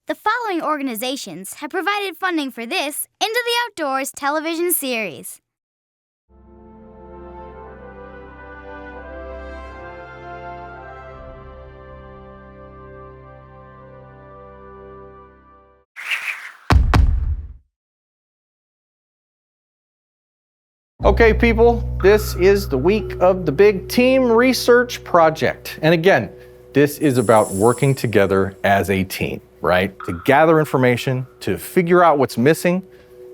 The following organizations have provided funding for this Into the Outdoors television series. Okay, people, this is the week of the big team research project. And again, this is about working together as a team, right? To gather information, to figure out what's missing,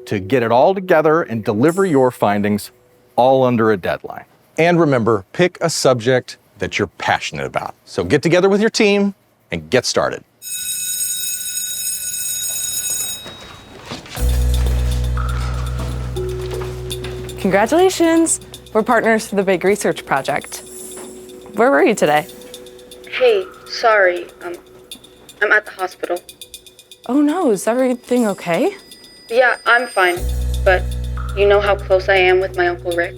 to get it all together and deliver your findings all under a deadline. And remember, pick a subject that you're passionate about. So get together with your team and get started. Congratulations! We're partners for the big research project. Where were you today? Hey, sorry. I'm at the hospital. Oh no, is everything okay? Yeah, I'm fine. But you know how close I am with my Uncle Rick?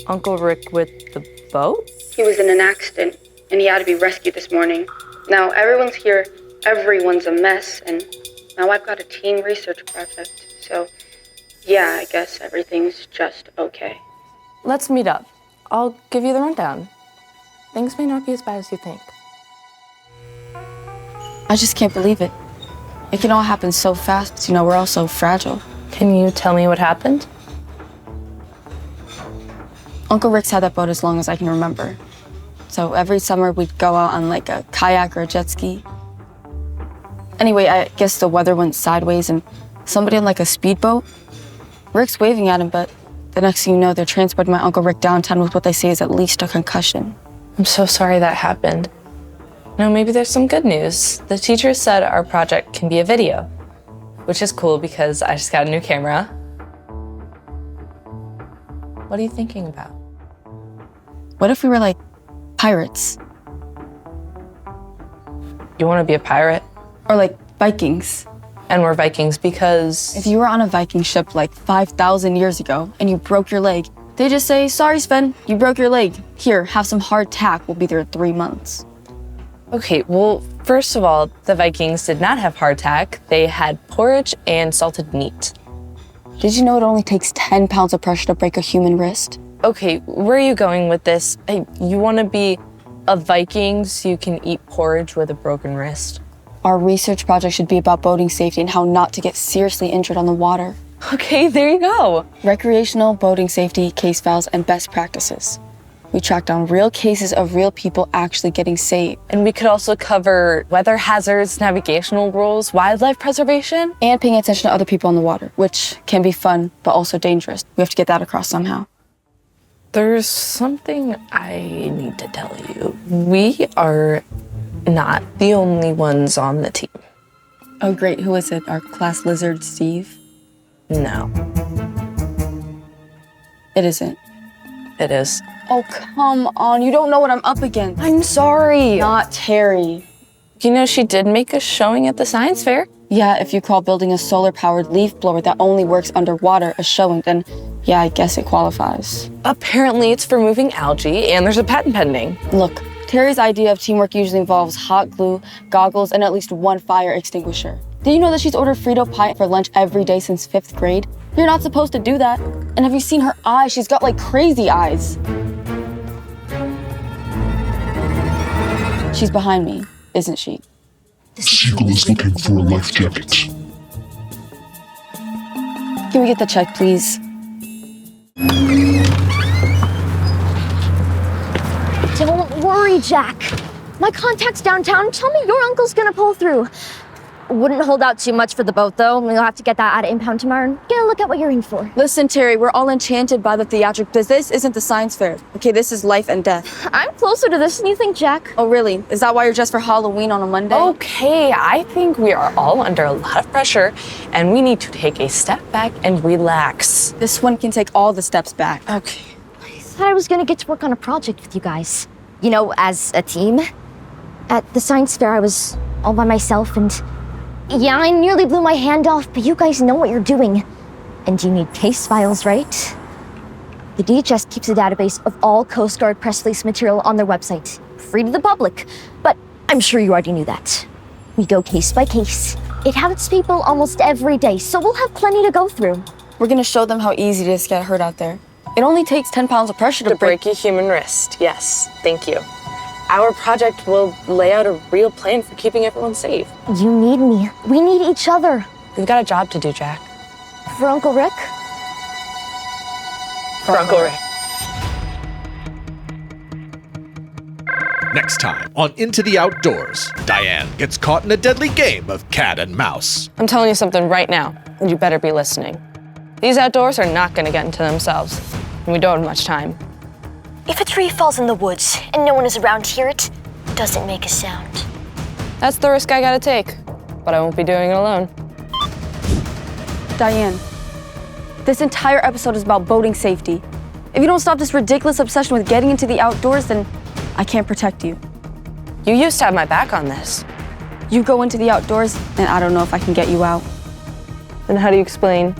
Uncle Rick with the boat? He was in an accident, and he had to be rescued this morning. Now everyone's here, everyone's a mess, and now I've got a teen research project. So, yeah, I guess everything's just okay. Let's meet up. I'll give you the rundown. Things may not be as bad as you think. I just can't believe it. It can all happen so fast. You know, we're all so fragile. Can you tell me what happened? Uncle Rick's had that boat as long as I can remember. So every summer we'd go out on like a kayak or a jet ski. Anyway, I guess the weather went sideways and somebody on like a speedboat. Rick's waving at him, but the next thing you know, they're transporting my Uncle Rick downtown with what they say is at least a concussion. I'm so sorry that happened. No, maybe there's some good news. The teacher said our project can be a video, which is cool because I just got a new camera. What are you thinking about? What if we were like pirates? You want to be a pirate? Or like Vikings? And we're Vikings because... If you were on a Viking ship like 5,000 years ago and you broke your leg, they just say, sorry, Sven, you broke your leg. Here, have some hardtack. We'll be there in 3 months. Okay, well, first of all, the Vikings did not have hardtack. They had porridge and salted meat. Did you know it only takes 10 pounds of pressure to break a human wrist? Okay, where are you going with this? Hey, you want to be a Viking so you can eat porridge with a broken wrist? Our research project should be about boating safety and how not to get seriously injured on the water. Okay, there you go. Recreational boating safety, case files, and best practices. We track down real cases of real people actually getting saved. And we could also cover weather hazards, navigational rules, wildlife preservation. And paying attention to other people on the water, which can be fun, but also dangerous. We have to get that across somehow. There's something I need to tell you. We are not the only ones on the team. Oh, great. Who is it? Our class lizard, Steve? No. It isn't. It is. Oh, come on. You don't know what I'm up against. I'm sorry. Not Terry. You know, she did make a showing at the science fair. Yeah, if you call building a solar-powered leaf blower that only works underwater a showing, then yeah, I guess it qualifies. Apparently it's for moving algae, and there's a patent pending. Look, Terry's idea of teamwork usually involves hot glue, goggles, and at least one fire extinguisher. Did you know that she's ordered Frito pie for lunch every day since 5th grade? You're not supposed to do that. And have you seen her eyes? She's got like crazy eyes. She's behind me, isn't she? Seagull is looking for a life jacket. Can we get the check, please? Don't worry, Jack. My contact's downtown tell me your uncle's gonna pull through. Wouldn't hold out too much for the boat, though. We'll have to get that out of impound tomorrow and get a look at what you're in for. Listen, Terry, we're all enchanted by the theatric, but this isn't the science fair. Okay, this is life and death. I'm closer to this than you think, Jack. Oh, really? Is that why you're dressed for Halloween on a Monday? Okay, I think we are all under a lot of pressure, and we need to take a step back and relax. This one can take all the steps back. Okay. I thought I was gonna get to work on a project with you guys. You know, as a team. At the science fair, I was all by myself, and yeah, I nearly blew my hand off, but you guys know what you're doing. And you need case files, right? The DHS keeps a database of all Coast Guard press release material on their website, free to the public, but I'm sure you already knew that. We go case by case. It happens to people almost every day, so we'll have plenty to go through. We're gonna show them how easy it is to get hurt out there. It only takes 10 pounds of pressure To break a human wrist, yes, thank you. Our project will lay out a real plan for keeping everyone safe. You need me. We need each other. We've got a job to do, Jack. For Uncle Rick? For Uncle Rick. Next time on Into the Outdoors, Diane gets caught in a deadly game of cat and mouse. I'm telling you something right now, and you better be listening. These outdoors are not gonna get into themselves, and we don't have much time. If a tree falls in the woods and no one is around to hear it, doesn't make a sound. That's the risk I gotta take, but I won't be doing it alone. Diane, this entire episode is about boating safety. If you don't stop this ridiculous obsession with getting into the outdoors, then I can't protect you. You used to have my back on this. You go into the outdoors, and I don't know if I can get you out. Then how do you explain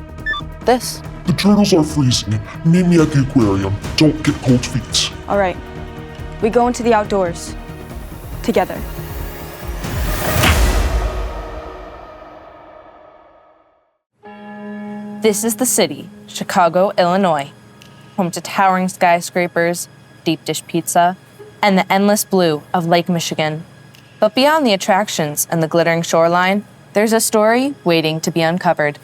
this? The turtles are freezing. Meet me at the aquarium. Don't get cold feet. All right, we go into the outdoors together. This is the city, Chicago, Illinois, home to towering skyscrapers, deep dish pizza, and the endless blue of Lake Michigan. But beyond the attractions and the glittering shoreline, there's a story waiting to be uncovered.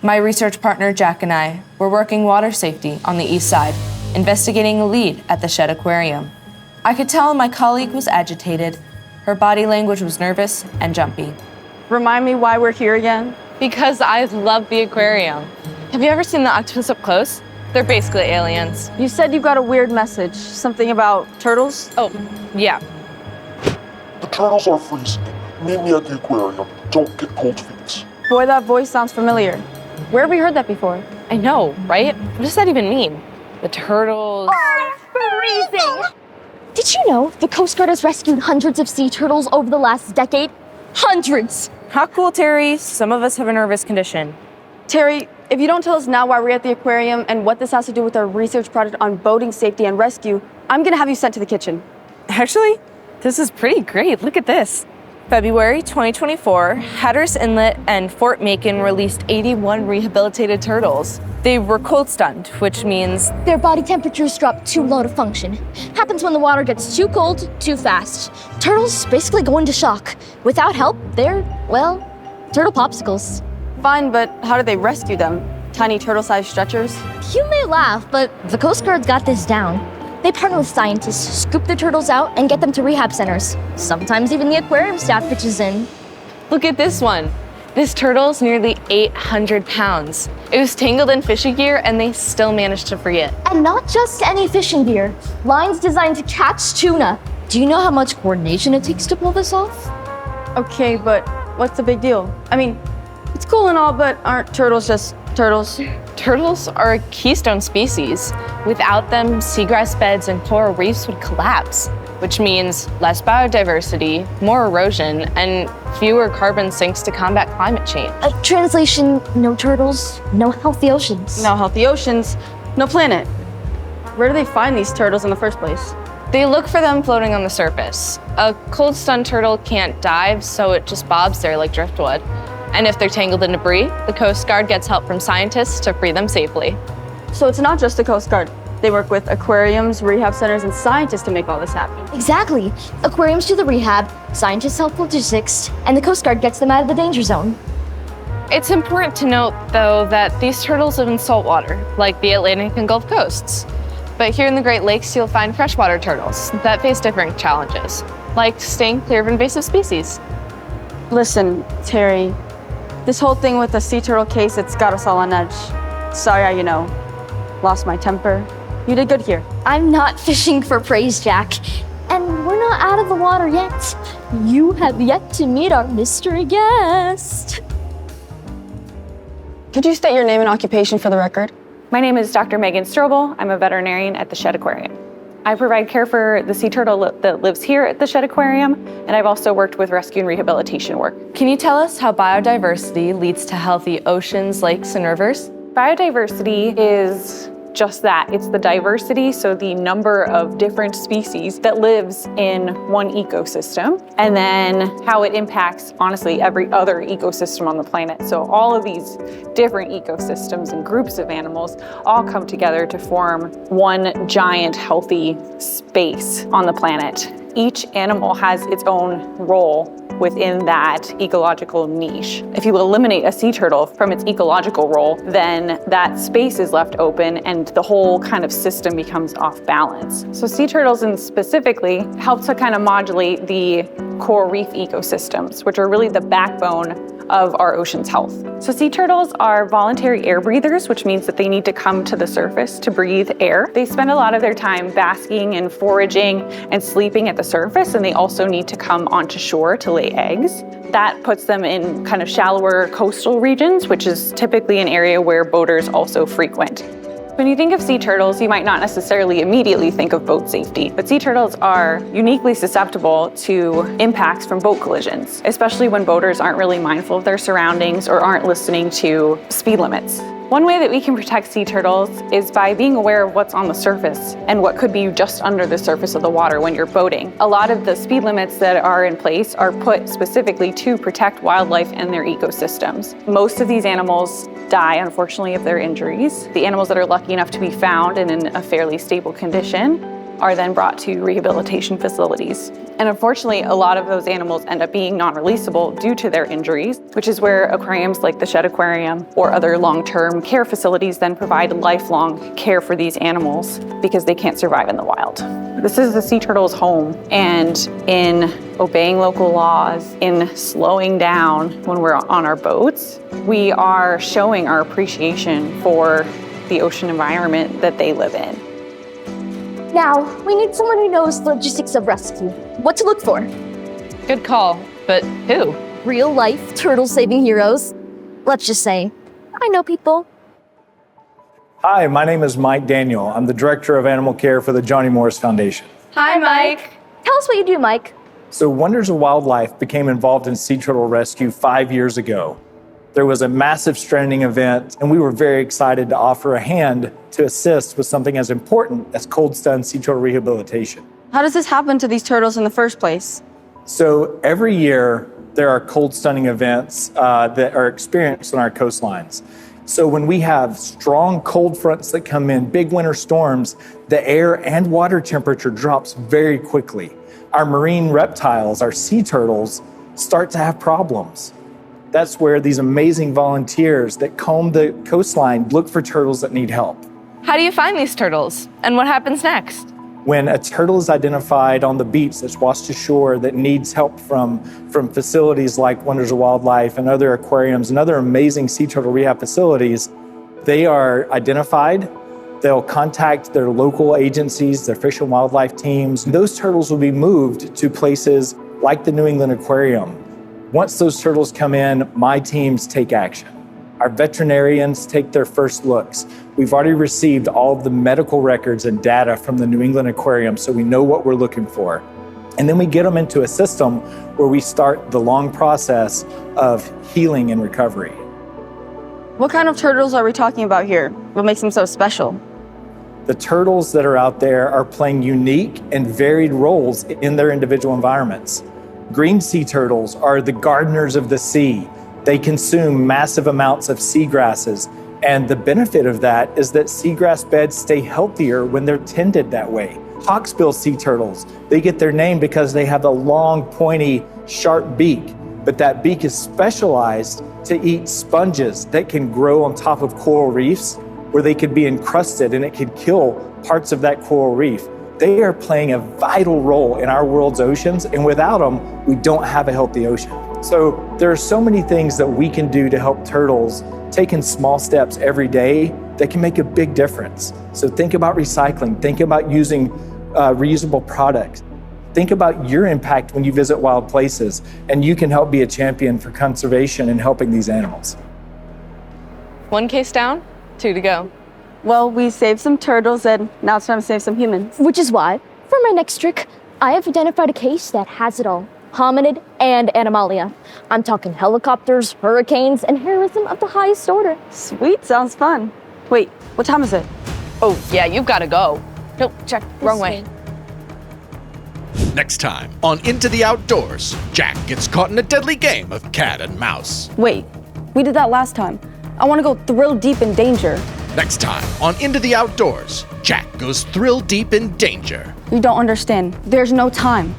My research partner Jack and I were working water safety on the east side, investigating a lead at the Shed Aquarium. I could tell my colleague was agitated. Her body language was nervous and jumpy. Remind me why we're here again? Because I love the aquarium. Have you ever seen the octopus up close? They're basically aliens. You said you got a weird message, something about turtles? Oh, yeah. The turtles are freezing. Meet me at the aquarium. Don't get cold feet. Boy, that voice sounds familiar. Where have we heard that before? I know, right? What does that even mean? The turtles. Freezing! Did you know the Coast Guard has rescued hundreds of sea turtles over the last decade? Hundreds! How cool, Terry. Some of us have a nervous condition. Terry, if you don't tell us now why we're at the aquarium and what this has to do with our research project on boating safety and rescue, I'm gonna have you sent to the kitchen. Actually, this is pretty great. Look at this. February 2024, Hatteras Inlet and Fort Macon released 81 rehabilitated turtles. They were cold stunned, which means Their body temperatures drop too low to function. Happens when the water gets too cold, too fast. Turtles basically go into shock. Without help, they're, well, turtle popsicles. Fine, but how did they rescue them? Tiny turtle-sized stretchers? You may laugh, but the Coast Guard's got this down. They partner with scientists, scoop the turtles out, and get them to rehab centers. Sometimes even the aquarium staff pitches in. look at this one. This turtle's nearly 800 pounds. It was tangled in fishing gear and they still managed to free it. And not just any fishing gear. Lines designed to catch tuna. Do you know how much coordination it takes to pull this off? Okay, but what's the big deal? I mean, it's cool and all, but aren't turtles just turtles? Turtles are a keystone species. Without them, seagrass beds and coral reefs would collapse, which means less biodiversity, more erosion, and fewer carbon sinks to combat climate change. Translation, no turtles, no healthy oceans. No healthy oceans, no planet. Where do they find these turtles in the first place? They look for them floating on the surface. A cold stunned turtle can't dive, so it just bobs there like driftwood. And if they're tangled in debris, the Coast Guard gets help from scientists to free them safely. So it's not just the Coast Guard. They work with aquariums, rehab centers, and scientists to make all this happen. Exactly. Aquariums do the rehab, scientists help logistics, and the Coast Guard gets them out of the danger zone. It's important to note, though, that these turtles live in saltwater, like the Atlantic and Gulf coasts. But here in the Great Lakes, you'll find freshwater turtles that face different challenges, like staying clear of invasive species. Listen, Terry, this whole thing with the sea turtle case, it's got us all on edge. Sorry I, lost my temper. You did good here. I'm not fishing for praise, Jack. And we're not out of the water yet. You have yet to meet our mystery guest. Could you state your name and occupation for the record? My name is Dr. Megan Strobel. I'm a veterinarian at the Shed Aquarium. I provide care for the sea turtle that lives here at the Shed Aquarium, and I've also worked with rescue and rehabilitation work. Can you tell us how biodiversity leads to healthy oceans, lakes, and rivers? Biodiversity is just that. It's the diversity, so the number of different species that lives in one ecosystem, and then how it impacts, honestly, every other ecosystem on the planet. So all of these different ecosystems and groups of animals all come together to form one giant healthy space on the planet. Each animal has its own role within that ecological niche. If you eliminate a sea turtle from its ecological role, then that space is left open and the whole kind of system becomes off balance. So sea turtles specifically help to kind of modulate the coral reef ecosystems, which are really the backbone of our ocean's health. So sea turtles are voluntary air breathers, which means that they need to come to the surface to breathe air. They spend a lot of their time basking and foraging and sleeping at the surface, and they also need to come onto shore to lay eggs. That puts them in kind of shallower coastal regions, which is typically an area where boaters also frequent. When you think of sea turtles, you might not necessarily immediately think of boat safety, but sea turtles are uniquely susceptible to impacts from boat collisions, especially when boaters aren't really mindful of their surroundings or aren't listening to speed limits. One way that we can protect sea turtles is by being aware of what's on the surface and what could be just under the surface of the water when you're boating. A lot of the speed limits that are in place are put specifically to protect wildlife and their ecosystems. Most of these animals die, unfortunately, of their injuries. The animals that are lucky enough to be found and in a fairly stable condition are then brought to rehabilitation facilities. And unfortunately, a lot of those animals end up being non-releasable due to their injuries, which is where aquariums like the Shed Aquarium or other long-term care facilities then provide lifelong care for these animals because they can't survive in the wild. This is the sea turtle's home, and in obeying local laws, in slowing down when we're on our boats, we are showing our appreciation for the ocean environment that they live in. Now, we need someone who knows the logistics of rescue. What to look for? Good call, but who? Real-life turtle-saving heroes. Let's just say, I know people. Hi, my name is Mike Daniel. I'm the Director of Animal Care for the Johnny Morris Foundation. Hi, Mike. Tell us what you do, Mike. So Wonders of Wildlife became involved in sea turtle rescue 5 years ago. There was a massive stranding event, and we were very excited to offer a hand to assist with something as important as cold-stunned sea turtle rehabilitation. How does this happen to these turtles in the first place? So every year, there are cold stunning events that are experienced on our coastlines. So when we have strong cold fronts that come in, big winter storms, the air and water temperature drops very quickly. Our marine reptiles, our sea turtles, start to have problems. That's where these amazing volunteers that comb the coastline look for turtles that need help. How do you find these turtles? And what happens next? When a turtle is identified on the beach that's washed ashore that needs help from facilities like Wonders of Wildlife and other aquariums and other amazing sea turtle rehab facilities, they are identified. They'll contact their local agencies, their fish and wildlife teams. Those turtles will be moved to places like the New England Aquarium. Once those turtles come in, my teams take action. Our veterinarians take their first looks. We've already received all of the medical records and data from the New England Aquarium, so we know what we're looking for. And then we get them into a system where we start the long process of healing and recovery. What kind of turtles are we talking about here? What makes them so special? The turtles that are out there are playing unique and varied roles in their individual environments. Green sea turtles are the gardeners of the sea. They consume massive amounts of seagrasses, and the benefit of that is that seagrass beds stay healthier when they're tended that way. Hawksbill sea turtles, they get their name because they have a long, pointy, sharp beak, but that beak is specialized to eat sponges that can grow on top of coral reefs where they could be encrusted and it could kill parts of that coral reef. They are playing a vital role in our world's oceans, and without them, we don't have a healthy ocean. So there are so many things that we can do to help turtles, taking small steps every day that can make a big difference. So think about recycling, think about using reusable products. Think about your impact when you visit wild places, and you can help be a champion for conservation and helping these animals. 1 case down, 2 to go. Well, we saved some turtles, and now it's time to save some humans. Which is why, for my next trick, I have identified a case that has it all. Hominid and animalia. I'm talking helicopters, hurricanes, and heroism of the highest order. Sweet, sounds fun. Wait, what time is it? Oh, yeah, you've got to go. No, Jack, wrong way. Next time on Into the Outdoors, Jack gets caught in a deadly game of cat and mouse. Wait, we did that last time. I want to go thrill deep in danger. Next time on Into the Outdoors, Jack goes thrill deep in danger. You don't understand. There's no time.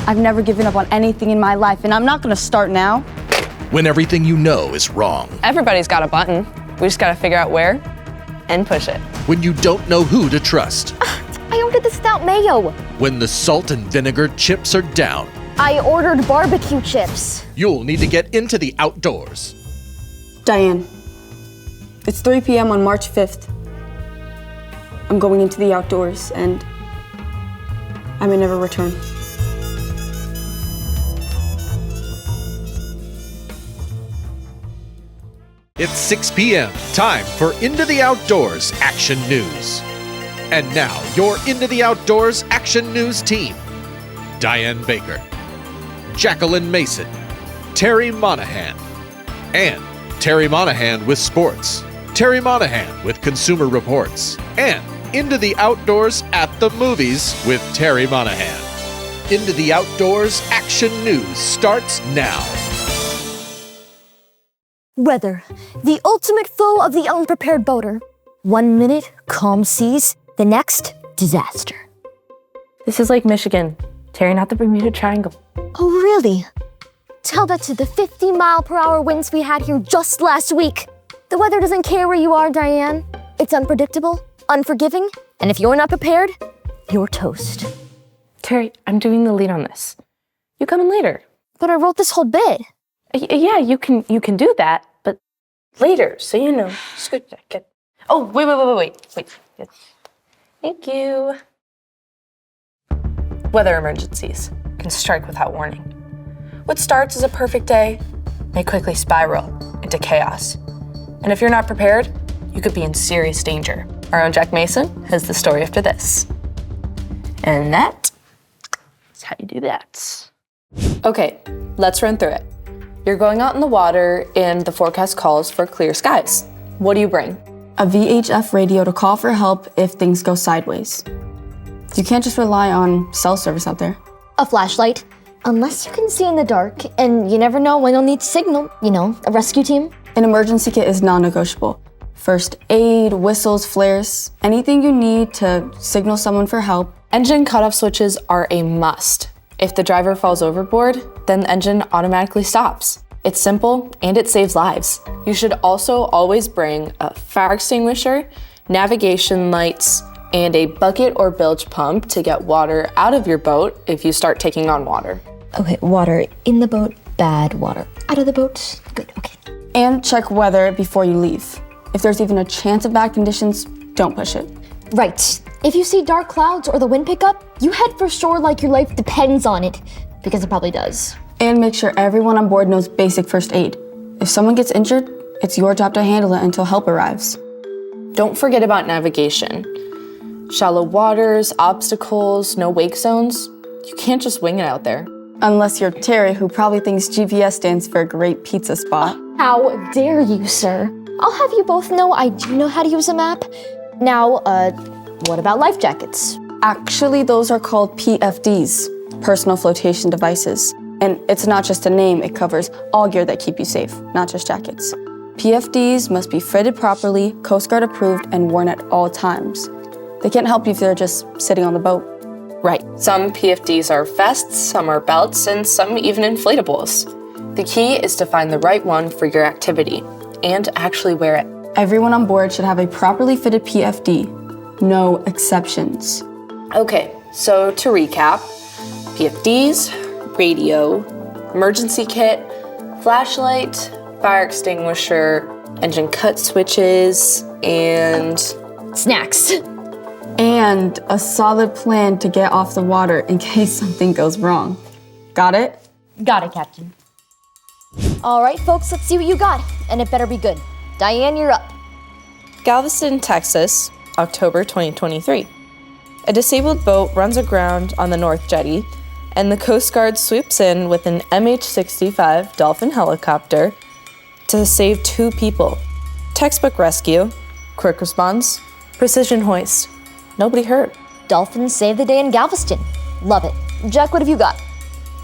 I've never given up on anything in my life, and I'm not going to start now. When everything you know is wrong. Everybody's got a button. We just got to figure out where and push it. When you don't know who to trust. I ordered this without mayo. When the salt and vinegar chips are down. I ordered barbecue chips. You'll need to get into the outdoors. Diane, it's 3 p.m. on March 5th. I'm going into the outdoors, and I may never return. It's 6 p.m. Time for Into the Outdoors Action News. And now, your Into the Outdoors Action News team. Diane Baker, Jacqueline Mason, Terry Monahan, and Terry Monahan with sports, Terry Monahan with consumer reports, and Into the Outdoors at the movies with Terry Monahan. Into the Outdoors Action News starts now. Weather, the ultimate foe of the unprepared boater. 1 minute, calm seas. The next, disaster. This is Lake Michigan, tearing out the Bermuda Triangle. Oh, really? Tell that to the 50-mile-per-hour winds we had here just last week. The weather doesn't care where you are, Diane. It's unpredictable, unforgiving, and if you're not prepared, you're toast. Terry, I'm doing the lead on this. You come in later. But I wrote this whole bit. Yeah, you can do that, but later, so you know. Scoot jacket. Oh, wait. Thank you. Weather emergencies can strike without warning. What starts as a perfect day may quickly spiral into chaos. And if you're not prepared, you could be in serious danger. Our own Jack Mason has the story after this. And that is how you do that. Okay, let's run through it. You're going out in the water and the forecast calls for clear skies. What do you bring? A VHF radio to call for help if things go sideways. You can't just rely on cell service out there. A flashlight. Unless you can see in the dark, and you never know when you'll need signal, a rescue team. An emergency kit is non-negotiable. First aid, whistles, flares, anything you need to signal someone for help. Engine cutoff switches are a must. If the driver falls overboard, then the engine automatically stops. It's simple and it saves lives. You should also always bring a fire extinguisher, navigation lights, and a bucket or bilge pump to get water out of your boat if you start taking on water. Okay, water in the boat, bad water. Out of the boat, good, okay. And check weather before you leave. If there's even a chance of bad conditions, don't push it. Right. If you see dark clouds or the wind pick up, you head for shore like your life depends on it, because it probably does. And make sure everyone on board knows basic first aid. If someone gets injured, it's your job to handle it until help arrives. Don't forget about navigation. Shallow waters, obstacles, no wake zones. You can't just wing it out there. Unless you're Terry, who probably thinks GPS stands for great pizza spot. How dare you, sir? I'll have you both know I do know how to use a map. Now, what about life jackets? Actually, those are called PFDs, personal flotation devices. And it's not just a name, it covers all gear that keep you safe, not just jackets. PFDs must be fitted properly, Coast Guard approved, and worn at all times. They can't help you if they're just sitting on the boat. Right. Some PFDs are vests, some are belts, and some even inflatables. The key is to find the right one for your activity and actually wear it. Everyone on board should have a properly fitted PFD. No exceptions. Okay, so to recap, PFDs, radio, emergency kit, flashlight, fire extinguisher, engine cut switches, and snacks. And a solid plan to get off the water in case something goes wrong. Got it? Got it, Captain. All right, folks, let's see what you got. And it better be good. Diane, you're up. Galveston, Texas, October 2023. A disabled boat runs aground on the North Jetty, and the Coast Guard swoops in with an MH-65 Dolphin helicopter to save 2 people. Textbook rescue, quick response, Precision hoist. Nobody hurt. Dolphins save the day in Galveston. Love it. Jack, what have you got?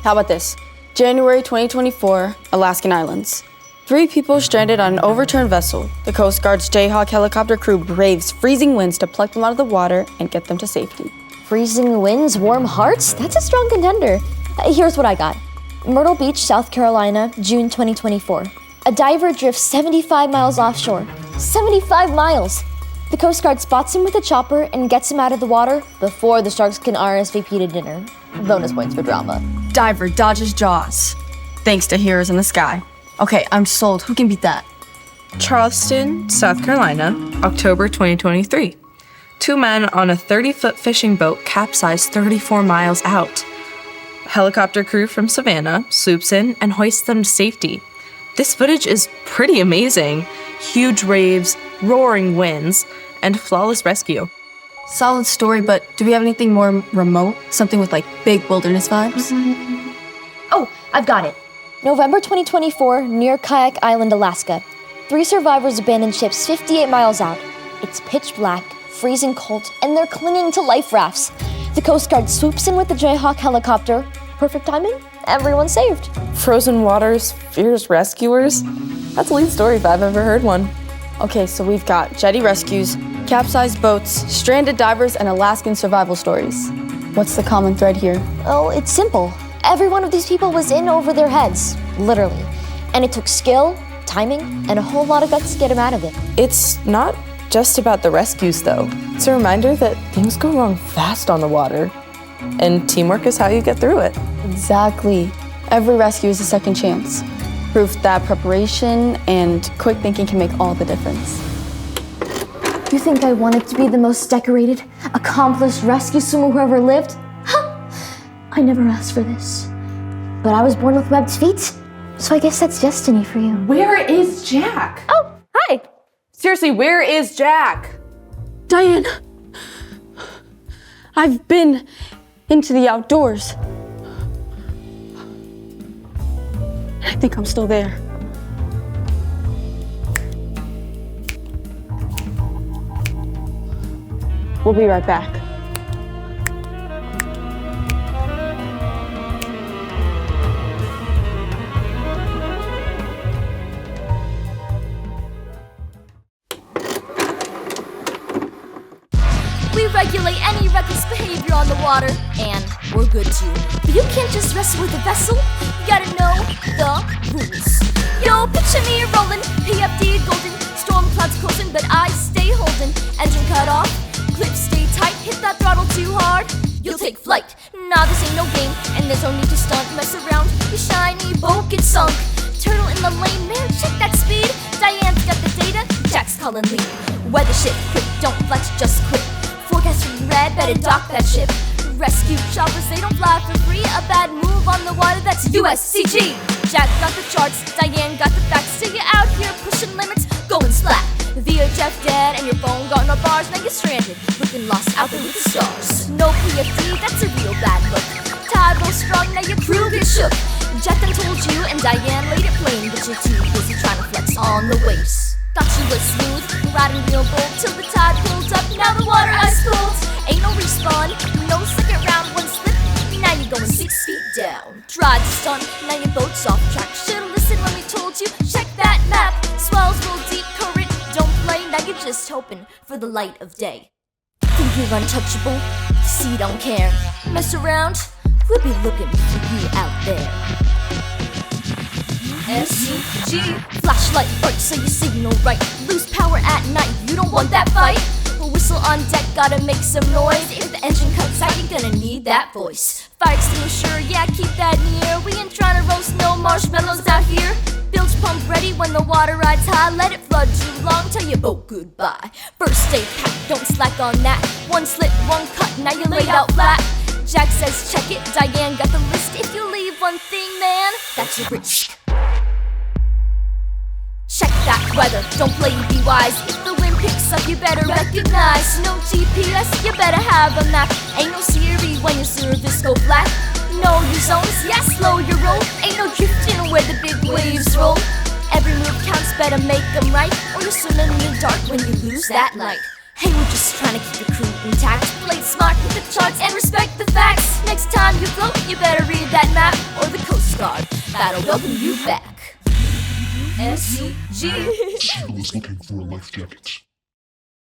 How about this? January 2024, Alaskan Islands. 3 people stranded on an overturned vessel. The Coast Guard's Jayhawk helicopter crew braves freezing winds to pluck them out of the water and get them to safety. Freezing winds, warm hearts? That's a strong contender. Here's what I got. Myrtle Beach, South Carolina, June 2024. A diver drifts 75 miles offshore. 75 miles! The Coast Guard spots him with a chopper and gets him out of the water before the sharks can RSVP to dinner. Bonus points for drama. Diver dodges jaws. Thanks to Heroes in the Sky. Okay, I'm sold. Who can beat that? Charleston, South Carolina, October 2023. 2 men on a 30-foot fishing boat capsized 34 miles out. A helicopter crew from Savannah swoops in and hoists them to safety. This footage is pretty amazing. Huge waves, roaring winds, and flawless rescue. Solid story, but do we have anything more remote? Something with like big wilderness vibes? Oh, I've got it. November 2024, near Kayak Island, Alaska. 3 survivors abandoned ships 58 miles out. It's pitch black, freezing cold, and they're clinging to life rafts. The Coast Guard swoops in with the Jayhawk helicopter. Perfect timing, everyone's saved. Frozen waters, fierce rescuers. That's a lead story if I've ever heard one. Okay, so we've got jetty rescues, capsized boats, stranded divers, and Alaskan survival stories. What's the common thread here? Oh, it's simple. Every one of these people was in over their heads, literally. And it took skill, timing, and a whole lot of guts to get them out of it. It's not just about the rescues, though. It's a reminder that things go wrong fast on the water, and teamwork is how you get through it. Exactly. Every rescue is a second chance. Proof that preparation and quick thinking can make all the difference. You think I wanted to be the most decorated, accomplished rescue swimmer who ever lived? Huh! I never asked for this. But I was born with webbed feet, so I guess that's destiny for you. Where is Jack? Oh, hi! Seriously, where is Jack? Diane, I've been into the outdoors. I think I'm still there. We'll be right back. We regulate any reckless behavior on the water, and we're good too. But you can't just wrestle with a vessel, you gotta know the rules. Yo, picture me rolling, PFD golden, storm clouds closing, but I stay holding. Engine cut off, clips stay tight, hit that throttle too hard, you'll take flight. Nah, this ain't no game, and there's no need to stunt, mess around, your shiny boat gets sunk. Turtle in the lane, man, check that speed. Diane's got the data, Jack's calling lead. Weather ship, quick, don't flex, just quit. Forecast from red, better dock that ship. Rescue choppers, they don't fly for free. A bad move on the water, that's USCG. Jack got the charts, Diane got the facts. So you're out here pushing limits, going slack. VHF dead and your phone got no bars. Now you're stranded, looking lost out there with the stars. No PFD, that's a real bad look. Tide goes strong, now your crew gets shook. Jack done told you and Diane laid it plain, but you're too busy trying to flex on the waves. Thought you was smooth, riding real bold till the tide pulled up. Now the water ice cold. Ain't no respawn, no second round, one slip. Now you're going 6 feet down. Tried to stunt, now your boat's off track. Should've listened when we told you. Check that map. Swells roll deep, current don't play. Now you're just hoping for the light of day. Think you're untouchable? The sea don't care. Mess around, we'll be looking for you out there. SUG, flashlight bright so you signal right. Lose power at night, you don't want that fight. Whistle on deck, gotta make some noise. If the engine cuts out, you're gonna need that voice. Fire extinguisher, yeah, keep that near. We ain't trying to roast no marshmallows out here. Bilge pump ready when the water rides high. Let it flood too long, tell your boat goodbye. First aid pack, don't slack on that. One slip, one cut, now you're laid out flat. Jack says check it, Diane got the list. If you leave one thing, man, that's your risk. Check that weather, don't play be wise. If the wind picks up, you better recognize. No GPS, you better have a map. Ain't no Siri when your service go flat. Know your zones, yeah, slow your roll. Ain't no drifting where the big waves roll. Every move counts, better make them right, or you're swimming in the dark when you lose that light. Hey, we're just trying to keep your crew intact. Play smart with the charts and respect the facts. Next time you float, you better read that map, or the Coast Guard that'll welcome you back. SG. Sheila is looking for a life jacket.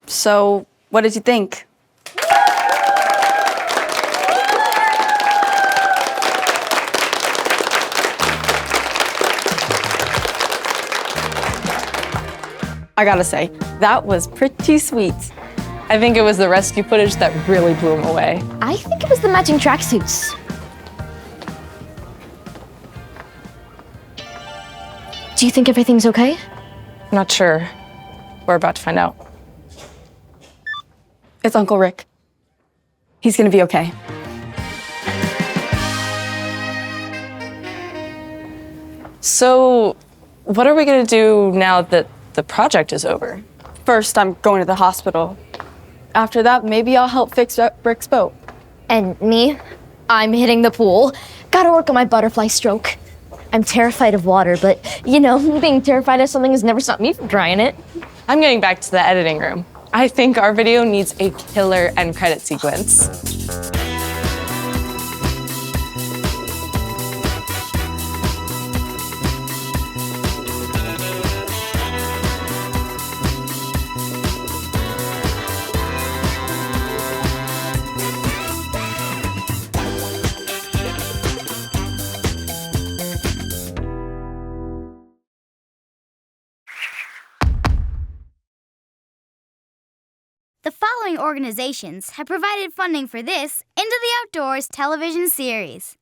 So, what did you think? I gotta say, that was pretty sweet. I think it was the rescue footage that really blew him away. I think it was the matching tracksuits. Do you think everything's okay? Not sure. We're about to find out. It's Uncle Rick. He's gonna be okay. So, what are we gonna do now that the project is over? First, I'm going to the hospital. After that, maybe I'll help fix Rick's boat. And me? I'm hitting the pool. Gotta work on my butterfly stroke. I'm terrified of water, but you know, being terrified of something has never stopped me from trying it. I'm getting back to the editing room. I think our video needs a killer end credit sequence. The following organizations have provided funding for this Into the Outdoors television series.